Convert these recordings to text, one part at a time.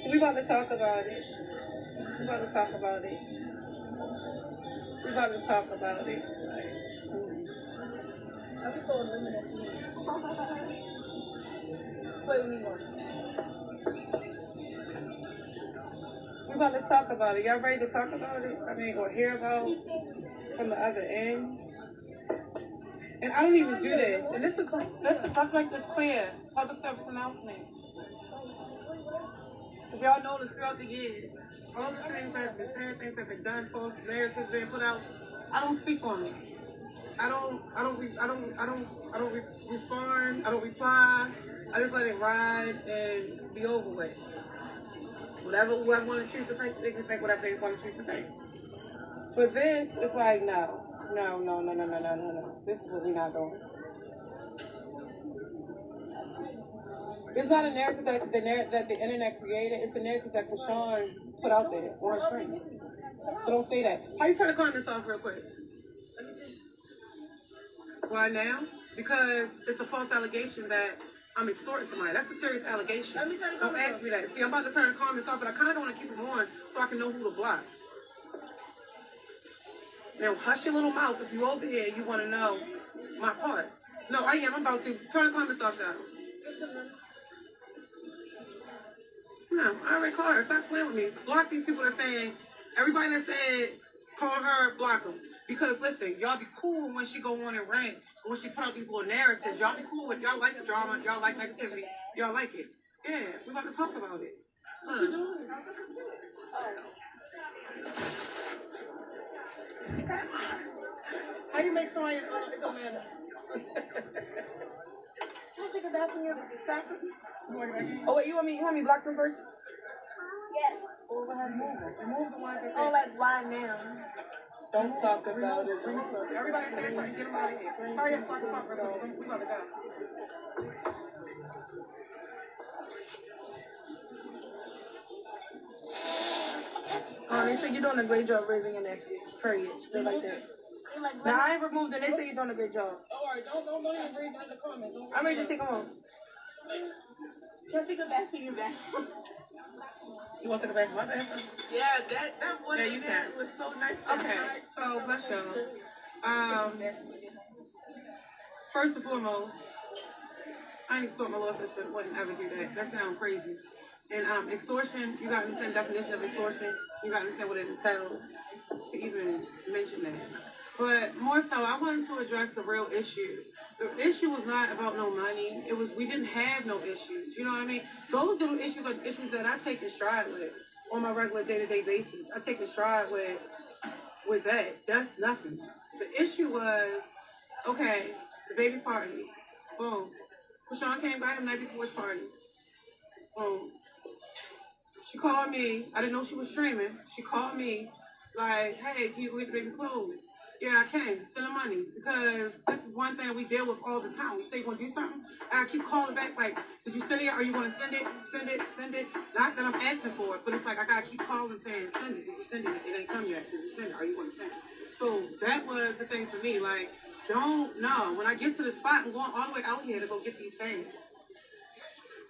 So we about to talk about it. We about to talk about it. We about to talk about it. I just throw a lemon at you. Play with me one. We about to talk about it. Y'all ready to talk about it? I mean, or hear about from the other end. And I don't even do this. And let's make this clear. Public service announcement. If y'all notice throughout the years, all the things that have been said, things that have been done, false narratives being put out, I don't speak on it. I don't respond. I don't reply. I just let it ride and be over with. Whoever want to choose to think, they can think whatever they want to choose to think. But this is like, no. This is what we're not doing. It's not a narrative that the internet created. It's a narrative that Chrisean put out there on stream. So don't say that. How you turn the comments off real quick? Let me see. Why now? Because it's a false allegation that I'm extorting somebody. That's a serious allegation. Let me turn the Don't comments ask me that. See, I'm about to turn the comments off, but I kind of don't want to keep them on so I can know who to block. Now, hush your little mouth if you over here and you want to know my part. No, I am. I'm about to turn the comments off now. No, I already called her. Stop playing with me. Block these people that saying, everybody that said, call her, block them. Because, listen, y'all be cool when she go on and rant. When she put out these little narratives. Y'all be cool with y'all like the drama. Y'all like negativity. Y'all like it. Yeah, we about to talk about it. What you doing? How you make somebody so mad? Can I take a bath in your bathroom? Oh wait, you want me to block them first? Yes. Or go ahead and move them. Remove the ones that Oh, like why now? don't talk about it. Everybody say it first. Get them out of here. Hurry up, talk about it. We about to go. They say you're doing a great job raising your nephew. Period. Straight like that. Now I ain't removed them. They say you're doing a great job. Oh, all right. Don't even read down the comments. I'm ready to take them off. Can I take a bath for your bath? You want to take a bath for my bathroom? Yeah, that one yeah, you can. Was so nice. Okay, so bless y'all. First and foremost, I ain't extort my little sister. Wouldn't ever do that. That sounds crazy. And extortion, you got to understand the definition of extortion. You got to understand what it entails to even mention that. But more so, I wanted to address the real issue. The issue was not about no money. It was we didn't have no issues. You know what I mean? Those little issues are issues that I take in stride with on my regular day-to-day basis. I take in stride with that. That's nothing. The issue was, okay, the baby party. Boom. Chrisean came by him the night before his party. Boom. She called me. I didn't know she was streaming. She called me like, hey, can you go get the baby clothes? Yeah, I can. Send the money. Because this is one thing that we deal with all the time. We say you're going to do something, and I keep calling back like, did you send it? Are you going to send it? Send it? Send it? Not that I'm asking for it, but it's like I got to keep calling saying, send it. Did you send it? It ain't come yet. Did you send it? Are you going to send it? So that was the thing for me. Like, don't know. When I get to the spot, I'm going all the way out here to go get these things.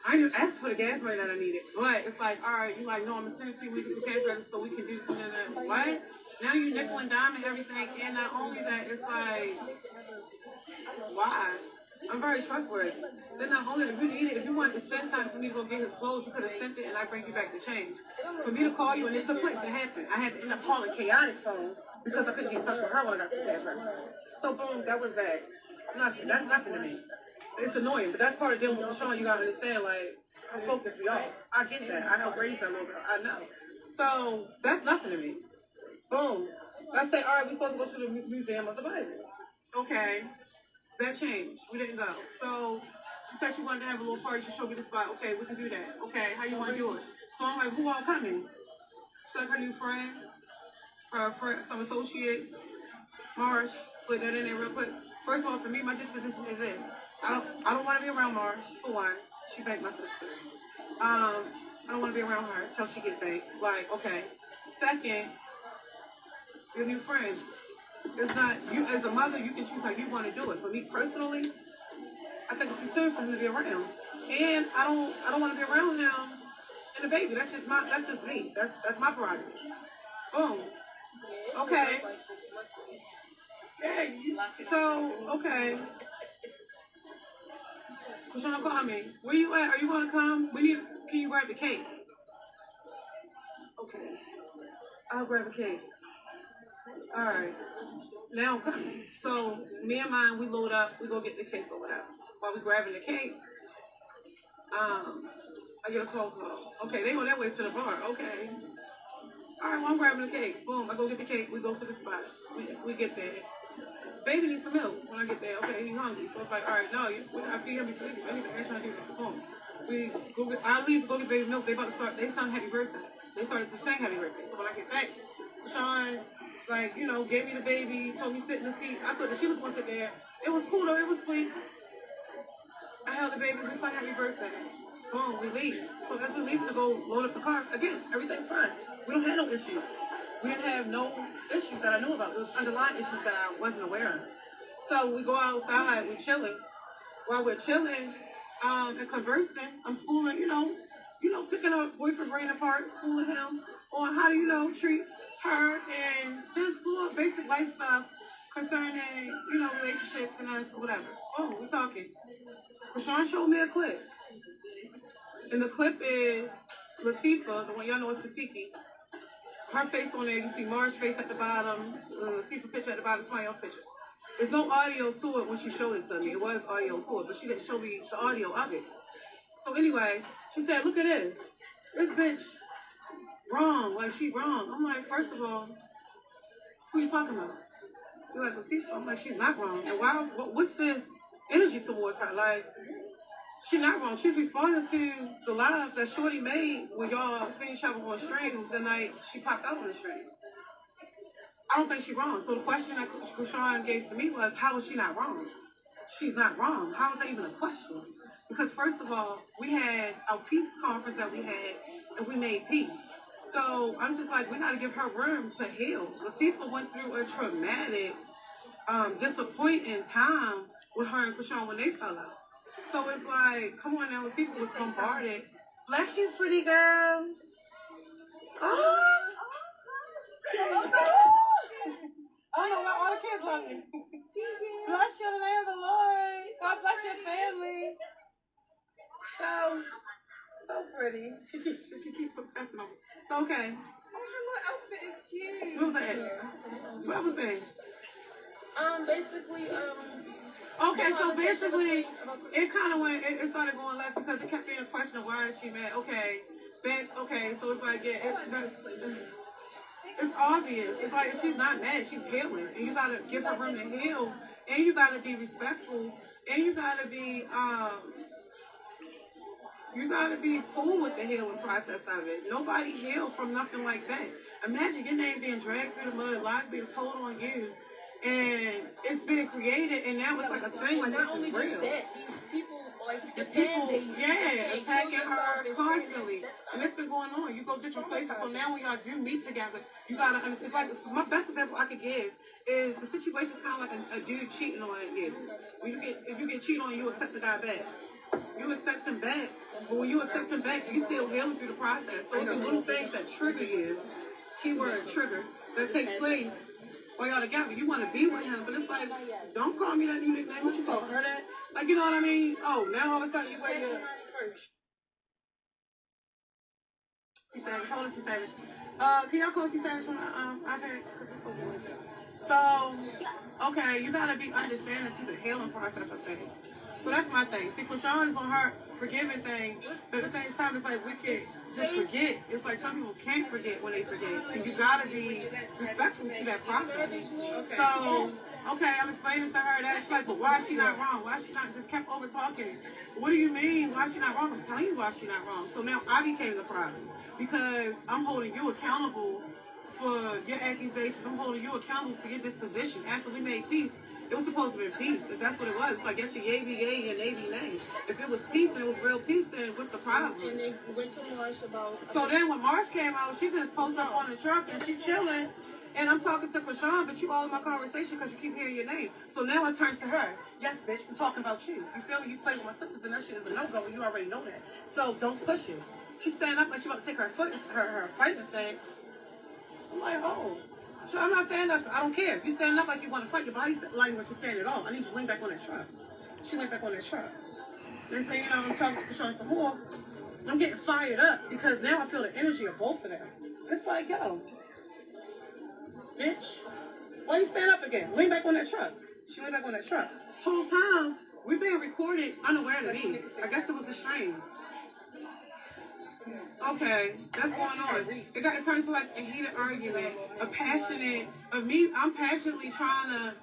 I didn't ask for the gas money that I needed. But it's like, all right, you like, no, I'm going to send it to you. We get some cash register so we can do this and that. What? Now you nickel and dime and everything. And not only that, it's like, why? I'm very trustworthy. Then not only if you need it, if you wanted to send something for me to go get his clothes, you could have sent it and I bring you back the change. For me to call you and it took place, it happened. I had to end up calling chaotic phone because I couldn't get in touch with her when I got to the cash register. So boom, that was that. Nothing. That's nothing to me. It's annoying, but that's part of dealing with Chrisean. You gotta understand, like, her focus be off. I get that. I helped raise that little girl. I know. So that's nothing to me. Boom. I say, all right, we're supposed to go to the Museum of the Bible. Okay. That changed. We didn't go. So she said she wanted to have a little party. She showed me the spot. Okay, we can do that. Okay, how you want to do it? So I'm like, who all coming? She's like, her new friend, some associates, Marsh. Slid that in there real quick. First of all, for me, my disposition is this. I don't want to be around Marsh, for one. She banked my sister. I don't want to be around her until she gets banked. Like, okay. Second, your new friend. It's not, you as a mother, you can choose how you want to do it. But me personally, I think it's too soon for him to be around. And I don't want to be around him in a baby. That's just me. That's my prerogative. Boom. Okay. Yeah. So okay. Chrisean, call me. Where you at? Are you gonna come? Can you grab the cake? Okay. I'll grab the cake. All right. Now I'm coming. So me and mine, we load up. We go get the cake or whatever. While we grabbing the cake, I get a phone call. Okay, they go that way to the bar. Okay. All right, well, I'm grabbing the cake. Boom, I go get the cake. We go to the spot. We get there. Baby needs some milk when I get there. Okay, he's hungry. So it's like, all right, no, I feed him before anything. I ain't trying to do that. Boom. I leave to go get baby milk. They about to start. They sung happy birthday. They started to sing happy birthday. So when I get back, Sean, like, gave me the baby, told me sit in the seat. I thought that she was going to sit there. It was cool though. It was sweet. I held the baby. We sung happy birthday. Boom, we leave. So as we leave to go load up the car, again, everything's fine. We don't have no issues. We didn't have no issues that I knew about. There was underlying issues that I wasn't aware of. So we go outside, we're chilling. While we're chilling and conversing, I'm schooling, picking up boyfriend brain apart, schooling him on how to, treat her and just little basic life stuff concerning, relationships and us or whatever. Oh, we're talking. Chrisean showed me a clip. And the clip is Latifah, the one y'all know is Tasiki. Her face on there, you see Marge's face at the bottom, Latifah picture at the bottom, somebody else's picture. There's no audio to it when she showed it to me. It was audio to it, but she didn't show me the audio of it. So anyway, she said, look at this. This bitch wrong. Like, she wrong. I'm like, first of all, who you talking about? You're like, Latifah. I'm like, she's not wrong. And why? What's this energy towards her? Like, she's not wrong. She's responding to the live that Shorty made when y'all seen each other on streams the night she popped out on the stream. I don't think she's wrong. So the question that Chrisean gave to me was, how is she not wrong? She's not wrong. How is that even a question? Because first of all, we had our peace conference that we had, and we made peace. So I'm just like, we got to give her room to heal. Latifah went through a traumatic, disappointing time with her and Chrisean when they fell out. So it's like, come on now, Latifah was bombarded. Bless you, pretty girl. Oh! I don't know why all the kids love me. Bless you in the name of the Lord. God bless your family. So pretty. She keeps obsessing on me. So, okay. Oh, her outfit is cute. What was that? What was that? Basically, Okay, so basically, it kind of went, it started going left because it kept being a question of why is she mad? Okay, so it's like, yeah, it's obvious. It's like she's not mad, she's healing. And you gotta give her room to heal. And you gotta be respectful. And you gotta be cool with the healing process of it. Nobody heals from nothing like that. Imagine your name being dragged through the mud, lies being told on you, and it's being created, and now it's like a thing. Like, not only just that, these people, like the people, attacking her constantly, and it's been going on. You go different places, so now when y'all do meet together, you gotta understand. It's like my best example I could give is the situation's kind of like a dude cheating on you. If you get cheated on, you accept the guy back. You accept him back, but when you accept him back, you still healing through the process. So the little things that trigger you, keyword trigger, that take place while y'all together, you want to be with him, but it's like, don't call me that new nickname. What you call her that? Like, you know what I mean? Oh, now all of a sudden you wear your... T-Savage, hold on, T-Savage. Can y'all call T-Savage on the iPad? So, okay, you gotta be understanding to the healing process of things. So that's my thing. See, Chrisean is on her forgiving thing, but at the same time, it's like we can just forget. It's like some people can't forget when they forget, and you gotta be respectful to that process. So, okay, I'm explaining to her that. She's like, but why is she not wrong? Why she not just kept over talking? What do you mean? Why is she not wrong? I'm telling you why she not wrong. So now I became the problem because I'm holding you accountable for your accusations. I'm holding you accountable for your disposition. After we made peace, it was supposed to be peace. If that's what it was, it's like, yes, your yay be yay and nay be nay. If it was peace and it was real peace, then what's the problem? And they went to Marsh about... So then when Marsh came out, she just posted up on the truck and she chilling. And I'm talking to Chrisean, but you all in my conversation because you keep hearing your name. So now I turn to her. Yes, bitch, I'm talking about you. You feel me? You play with my sisters and that shit is a no-go and you already know that. So don't push it. She's standing up like she about to take her foot, her fighting stance. I'm like, oh. So I'm not saying that. I don't care. If you standing up like you want to fight, your body's language is saying it all. I need you to lean back on that truck. She leaned back on that truck. Next thing you know, I'm talking to Chrisean some more. I'm getting fired up because now I feel the energy of both of them. It's like, yo, bitch, why you stand up again? Lean back on that truck. She leaned back on that truck. Whole time, we're being recorded unaware to me. I guess it was a strain. Okay, that's going on. It got turned into like a heated argument, I'm passionately trying to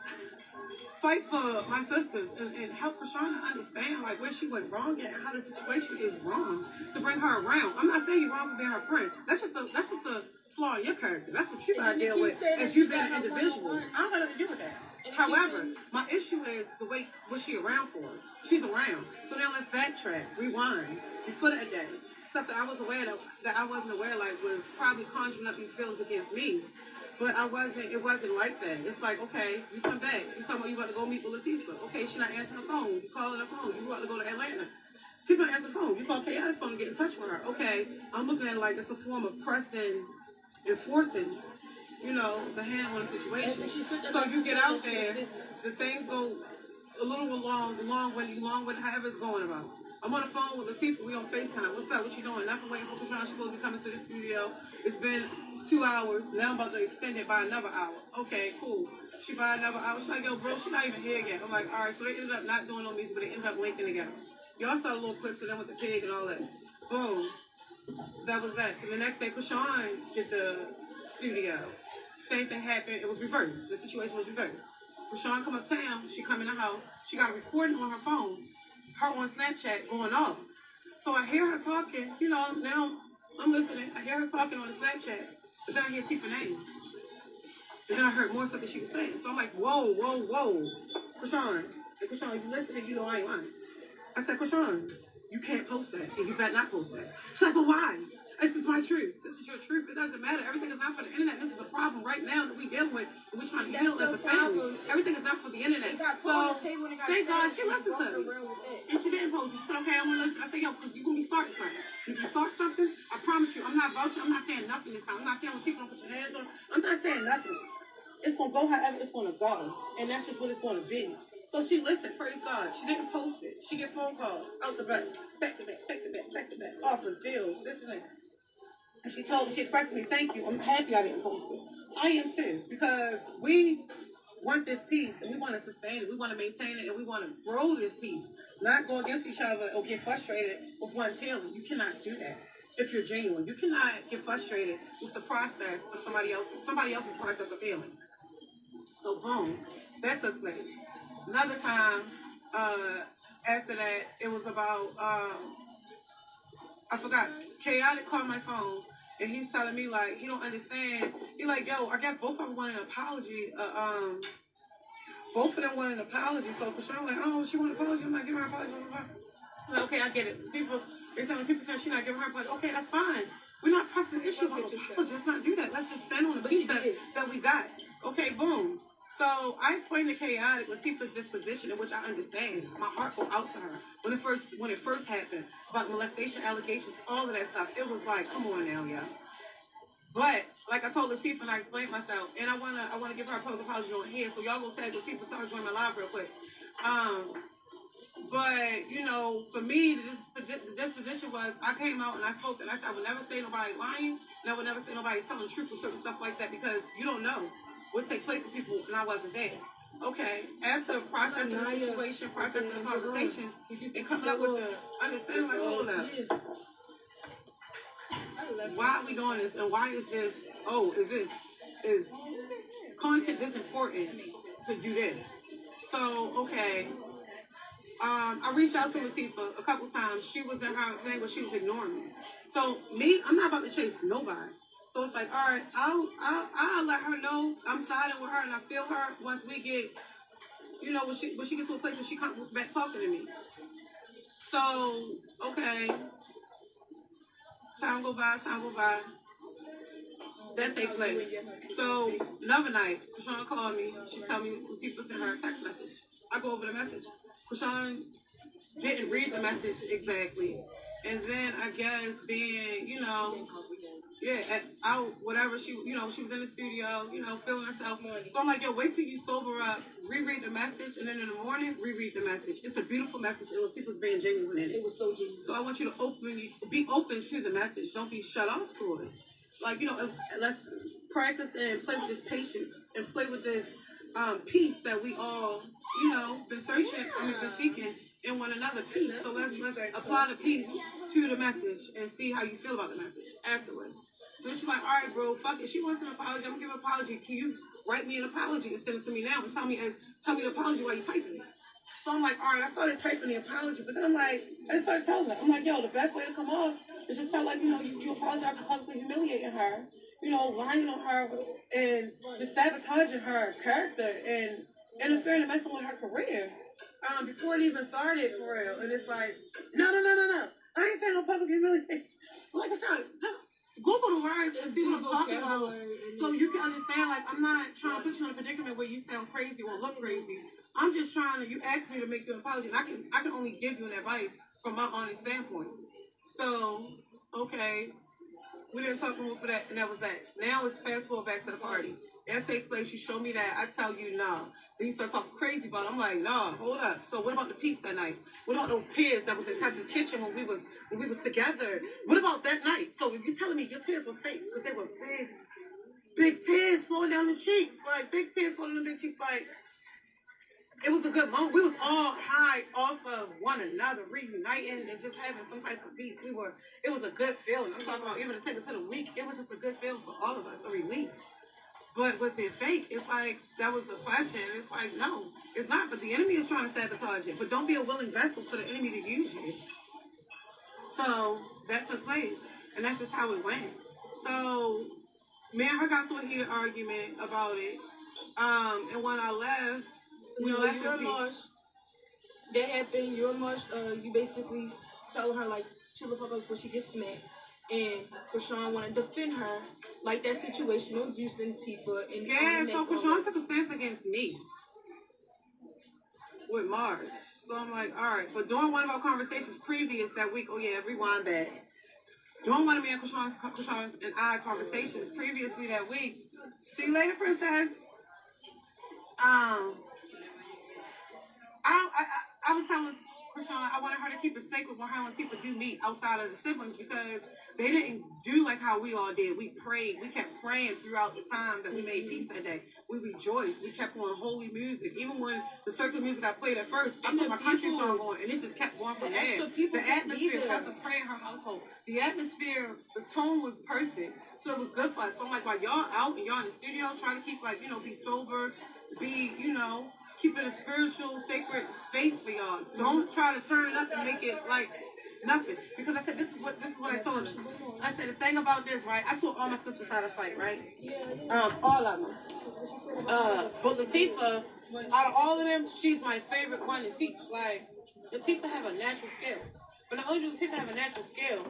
fight for my sisters and help Chrisean to understand like where she went wrong and how the situation is wrong to bring her around. I'm not saying you're wrong for being her friend. That's just a flaw in your character. That's what you gotta deal with as you being an individual. I don't got nothing to do with that. However, my issue is the way was she around for? She's around. So now let's backtrack, rewind, before that day. Stuff that I was aware of, that I wasn't aware like was probably conjuring up these feelings against me. But it wasn't like that. It's like, okay, you come back. You talking about you about to go meet with Latifah. Okay, she not answering the phone. You calling her phone. You about to go to Atlanta. She not answer the phone. You call Chaotic phone to get in touch with her. Okay, I'm looking at it like it's a form of pressing and forcing, the hand on the situation. So you get out there, the things go a little long with however it's going about. I'm on the phone with Latifah. We on FaceTime. What's up? What you doing? Nothing. Waiting for Chrisean. She's supposed to be coming to the studio. It's been 2 hours. Now I'm about to extend it by another hour. Okay, cool. She by another hour. She's like, yo, bro, she's not even here yet. I'm like, all right. So they ended up not doing no music, but they ended up linking together. Y'all saw a little clips of them with the pig and all that. Boom. That was that. And the next day, Chrisean did the studio. Same thing happened. It was reversed. The situation was reversed. Chrisean come uptown. She come in the house. She got a recording on her phone. Her on Snapchat going off. So I hear her talking, now I'm listening. I hear her talking on the Snapchat, but then I hear Tifa's name. And then I heard more stuff that she was saying. So I'm like, whoa. Chrisean, you listening, you know I ain't lying. I said, Chrisean, you can't post that, and you better not post that. She's like, well, why? This is my truth. This is your truth. It doesn't matter. Everything is not for the internet. This is a problem right now that we're dealing with, and we're trying to heal as a family. Everything is not for the internet. So, thank God she listened to me. And she didn't post it. She said, okay, I'm going to listen. I said, yo, because you're going to be starting something. If you start something, I promise you, I'm not vouching. I'm not saying nothing this time. I'm not saying when people don't put your hands on. I'm not saying nothing. It's going to go however it's going to go. And that's just what it's going to be. So she listened, praise God. She didn't post it. She get phone calls out the back, back to back, offers, deals, this and that. And she expressed to me, thank you. I'm happy I didn't post it. I am too, because we want this peace and we want to sustain it. We want to maintain it and we want to grow this peace. Not go against each other or get frustrated with one's healing. You cannot do that if you're genuine. You cannot get frustrated with the process of somebody else's process of healing. So boom, that took place. Another time, after that, it was about, I forgot, Chaotic called my phone, and he's telling me, like, he don't understand. He like, yo, I guess both of them wanted an apology. Both of them wanted an apology. So Chrisean like, oh, she wanted an apology. I'm like, give her an apology. I'm like, okay, I get it. Tifa said she's not giving her an apology. Okay, that's fine. We're not pressing the issue about apology. Let's not do that. Let's just stand on the piece that we got. Okay, boom. So I explained to Chaotic Latifah's disposition, in which I understand. My heart go out to her. When it first happened, about molestation allegations, all of that stuff, it was like, come on now, y'all. But like I told Latifah and I explained myself, and I wanna give her a public apology on here. So y'all go tag Latifah, tell her to join my live real quick. But for me, the disposition was I came out and I spoke and I said I would never say nobody lying, and I would never say nobody telling the truth or certain stuff like that because you don't know what take place with people and I wasn't there. Okay, after processing the situation, processing the conversations, and coming up with the understanding, like, hold up. Why are we doing this? And why is this? Is content this important to do this? So, okay. I reached out to Latifah a couple times. She was in her thing, but she was ignoring me. So, me, I'm not about to chase nobody. So it's like, all right, I'll let her know I'm siding with her and I feel her once we get, when she gets to a place where she comes back talking to me. So, okay. Time go by. That take place. So, another night, Chrisean called me. She told me Latifah sent her a text message. I go over the message. Chrisean didn't read the message exactly. And then I guess being, yeah, out, whatever she was in the studio, feeling herself. So I'm like, yo, wait till you sober up, reread the message, and then in the morning, reread the message. It's a beautiful message, and Latifah's being genuine in it. It was so genuine. So I want you to be open to the message. Don't be shut off to it. Like, let's practice and play with this patience and play with this peace that we all, been been seeking in one another peace. So let's apply the peace to the message and see how you feel about the message afterwards. So she's like, all right, bro, fuck it. She wants an apology. I'm gonna give her an apology. Can you write me an apology and send it to me now and tell me the apology while you're typing it? So I'm like, all right, I started typing the apology, but then I just started telling her, I'm like, yo, the best way to come off is just tell like, you apologize for publicly humiliating her, lying on her and just sabotaging her character and interfering and messing with her career. Before it even started for real. And it's like, no. I ain't saying no public humiliation. Like, just Google the words and see what I'm talking about. So you can understand, like, I'm not trying to put you in a predicament where you sound crazy or look crazy. I'm just trying to, you asked me to make you an apology, and I can only give you an advice from my honest standpoint. So, okay, we didn't talk more for that, and that was that. Now it's fast forward back to the party. That take place, you show me that, I tell you no. Then you start talking crazy about it. I'm like, no, hold up. So what about the peace that night? What about those tears that was in Tessa's kitchen when we was together? What about that night? So if you're telling me your tears were fake, because they were big tears flowing down the cheeks, like big tears flowing down the big cheeks, like it was a good moment. We was all high off of one another, reuniting and just having some type of peace. It was a good feeling. I'm talking about even to take it to the week, it was just a good feeling for all of us, a relief. But was it fake? It's like, that was the question. It's like, no, it's not. But the enemy is trying to sabotage it. But don't be a willing vessel for the enemy to use you. So that took place. And that's just how it went. So me and her got to a heated argument about it. And when I left, we left your march. That happened, your march, you basically tell her, like, chill the fuck up before she gets smacked. And Chrisean want to defend her, like that situation. It was you and Tifa. And yeah, so Chrisean took a stance against me with Marge. So I'm like, all right. But during one of our conversations previous that week, rewind back. During one of me and Chrisean's and I conversations previously that week, see you later, princess. I was telling Chrisean I wanted her to keep it sacred when her and Tifa do meet outside of the siblings because they didn't do like how we all did. We prayed. We kept praying throughout the time that we made peace that day. We rejoiced. We kept on holy music. Even when the circular music I played at first, I put my country song on, and it just kept going from there. The atmosphere, Tessa prayed in her household. The atmosphere, the tone was perfect. So it was good for us. So I'm like, while y'all out and y'all in the studio, trying to keep, like, be sober, be, keep it a spiritual, sacred space for y'all. Don't try to turn it up and make it like nothing. Because I said, this is what I told her. I said, the thing about this, right? I taught all my sisters how to fight, right? All of them. But Latifah, out of all of them, she's my favorite one to teach. Like, Latifah have a natural skill. But not only do Latifah have a natural skill,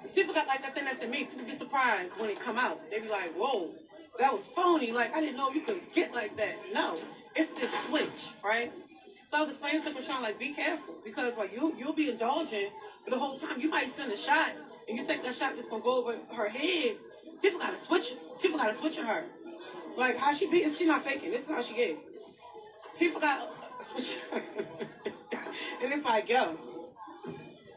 Latifah got like that thing that's in me. People be surprised when it come out. They be like, whoa, that was phony. Like, I didn't know you could get like that. No, it's this switch, right? So I was explaining to Chrisean, like, be careful. Because, like, you'll be indulging, but the whole time you might send a shot, and you think that shot is going to go over her head. Tifa got to switch. Tifa got to switch on her. Like, how she be, she not faking. This is how she is. Tifa got to switch her. And it's like, yo,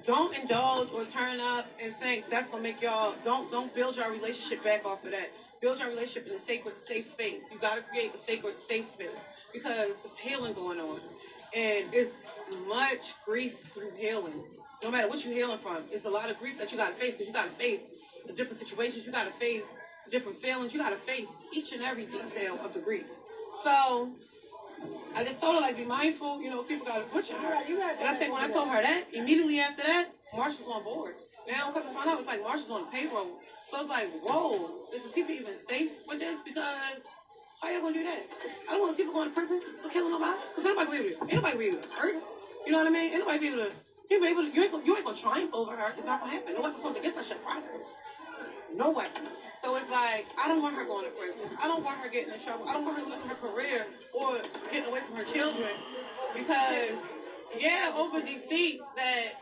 don't indulge or turn up and think that's going to make y'all, don't build your relationship back off of that. Build your relationship in a sacred, safe space. You got to create a sacred, safe space because it's healing going on. And it's much grief through healing. No matter what you're healing from, it's a lot of grief that you got to face because you got to face the different situations. You got to face different feelings. You got to face each and every detail of the grief. So I just told her, like, be mindful. People got to switch on her. And I think when I told her that, immediately after that, Marsh was on board. Now I'm coming to find out it's like Marsh is on the payroll. So it's like, whoa, is Latifah even safe with this? Because how y'all gonna do that? I don't want Latifah going to prison for killing nobody. Because ain't nobody be able to hurt her. You know what I mean? Ain't nobody be able to, you ain't gonna triumph over her. It's not gonna happen. No weapon formed against her shall prosper. No weapon. So it's like, I don't want her going to prison. I don't want her getting in trouble. I don't want her losing her career or getting away from her children. Because, over deceit that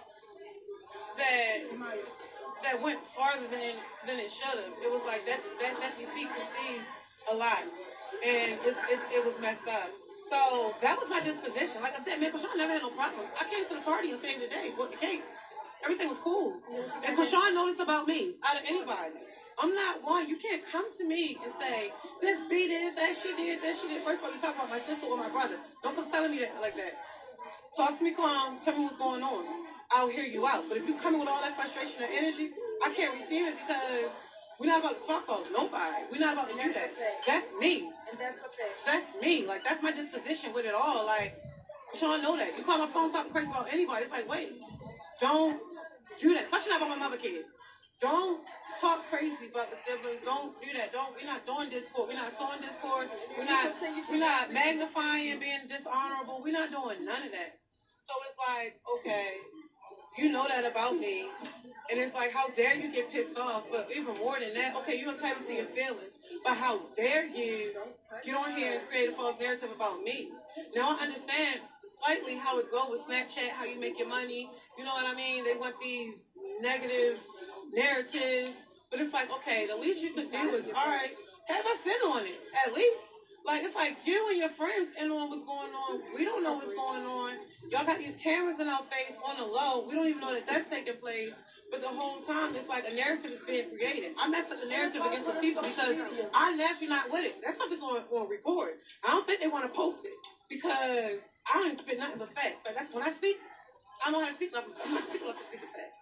that went farther than it should have. It was like that deceit conceived a lot, and it was messed up. So that was my disposition. Like I said, man, Chrisean never had no problems. I came to the party and saved the day. What the cake? Everything was cool. And Chrisean noticed about me out of anybody. I'm not one. You can't come to me and say, this B did, that she did, that she did. First of all, you talk about my sister or my brother. Don't come telling me that like that. Talk to me calm. Tell me what's going on. I'll hear you out. But if you come in with all that frustration and energy, I can't receive it because we're not about to talk about nobody. We're not about to do that. That's me. And that's okay. That's me. Like, that's my disposition with it all. Like, Chrisean know that. You call my phone talking crazy about anybody. It's like, wait, don't do that. Especially not about my mother kids. Don't talk crazy about the siblings. Don't do that. We're not doing discord. We're not sowing discord. We're not magnifying, being dishonorable. We're not doing none of that. So it's like, okay, you know that about me. And it's like, how dare you get pissed off? But even more than that, okay, you're entitled to your feelings. But how dare you get on here and create a false narrative about me? Now I understand slightly how it goes with Snapchat, how you make your money. You know what I mean? They want these negative narratives. But it's like, okay, the least you could do is, all right, have us in on it, at least. Like, it's like you and your friends in on what's going on. We don't know what's going on. Y'all got these cameras in our face on the low. We don't even know that that's taking place. But the whole time, it's like a narrative is being created. I messed up the narrative against the people because I'm naturally not with it. That stuff is on record. I don't think they want to post it because I don't even spit nothing but facts. Like, that's when I speak, I don't know how to speak nothing. I'm not speaking unless I speak the facts.